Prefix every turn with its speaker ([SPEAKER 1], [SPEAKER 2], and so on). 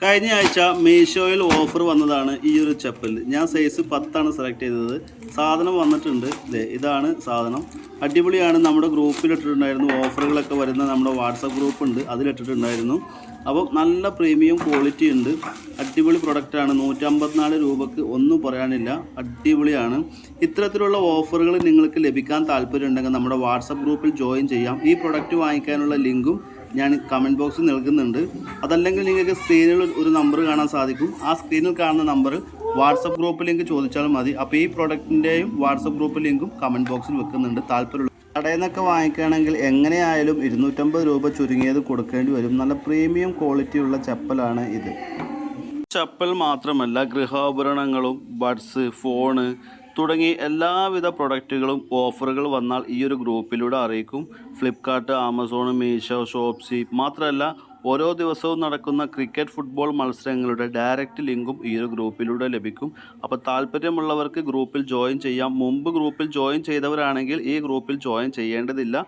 [SPEAKER 1] കഴിഞ്ഞ ആഴ്ച മീഷോയിൽ ഓഫർ വന്നതാണ് ഈ ഒരു ചെപ്പൽ. ഞാൻ സൈസ് 10 സെലക്ട് ചെയ്തത്. സാധനം വന്നിട്ടുണ്ട്. ഇതാണ് സാധനം. അടിപൊളിയാണ്. നമ്മുടെ ഗ്രൂപ്പിലിട്ടിട്ടുണ്ടായിരുന്നു. ഓഫറുകളൊക്കെ വരുന്ന നമ്മുടെ വാട്സപ്പ് ഗ്രൂപ്പ് ഉണ്ട്, അതിലിട്ടിട്ടുണ്ടായിരുന്നു. അപ്പോൾ നല്ല പ്രീമിയം ക്വാളിറ്റി ഉണ്ട്. അടിപൊളി പ്രൊഡക്റ്റാണ്. 154 രൂപക്ക് ഒന്നും പറയാനില്ല. അടിപൊളിയാണ്. ഇത്തരത്തിലുള്ള ഓഫറുകൾ നിങ്ങൾക്ക് ലഭിക്കാൻ താല്പര്യമുണ്ടെങ്കിൽ നമ്മുടെ വാട്സപ്പ് ഗ്രൂപ്പിൽ ജോയിൻ ചെയ്യാം. ഈ പ്രൊഡക്റ്റ് വാങ്ങിക്കാനുള്ള ലിങ്കും ഞാൻ കമൻറ്റ് ബോക്സിൽ നൽകുന്നുണ്ട്. അതല്ലെങ്കിൽ നിങ്ങൾക്ക് സ്ക്രീനിൽ ഒരു നമ്പർ കാണാൻ സാധിക്കും. ആ സ്ക്രീനിൽ കാണുന്ന നമ്പർ വാട്സപ്പ് ഗ്രൂപ്പ് ലിങ്ക് ചോദിച്ചാൽ മതി. അപ്പോൾ ഈ പ്രൊഡക്റ്റിൻ്റെയും വാട്സപ്പ് ഗ്രൂപ്പ് ലിങ്കും കമൻറ്റ് ബോക്സിൽ വെക്കുന്നുണ്ട്. താല്പര്യമുള്ള കടയിൽ നിന്നൊക്കെ വാങ്ങിക്കുകയാണെങ്കിൽ എങ്ങനെയായാലും 250 രൂപ ചുരുങ്ങിയത് കൊടുക്കേണ്ടി വരും. നല്ല പ്രീമിയം ക്വാളിറ്റിയുള്ള ചപ്പലാണ് ഇത്. ചപ്പൽ മാത്രമല്ല, ഗൃഹോപകരണങ്ങളും ബഡ്സ്, ഫോണ് തുടങ്ങി എല്ലാവിധ പ്രൊഡക്റ്റുകളും ഓഫറുകൾ വന്നാൽ ഈ ഒരു ഗ്രൂപ്പിലൂടെ അറിയിക്കും. ഫ്ലിപ്കാർട്ട്, ആമസോൺ, മീഷോ, ഷോപ്സി മാത്രമല്ല, ഓരോ ദിവസവും നടക്കുന്ന ക്രിക്കറ്റ്, ഫുട്ബോൾ മത്സരങ്ങളുടെ ഡയറക്റ്റ് ലിങ്കും ഈ ഒരു ഗ്രൂപ്പിലൂടെ ലഭിക്കും. അപ്പോൾ താല്പര്യമുള്ളവർക്ക് ഗ്രൂപ്പിൽ ജോയിൻ ചെയ്യാം. മുമ്പ് ഗ്രൂപ്പിൽ ജോയിൻ ചെയ്തവരാണെങ്കിൽ ഈ ഗ്രൂപ്പിൽ ജോയിൻ ചെയ്യേണ്ടതില്ല.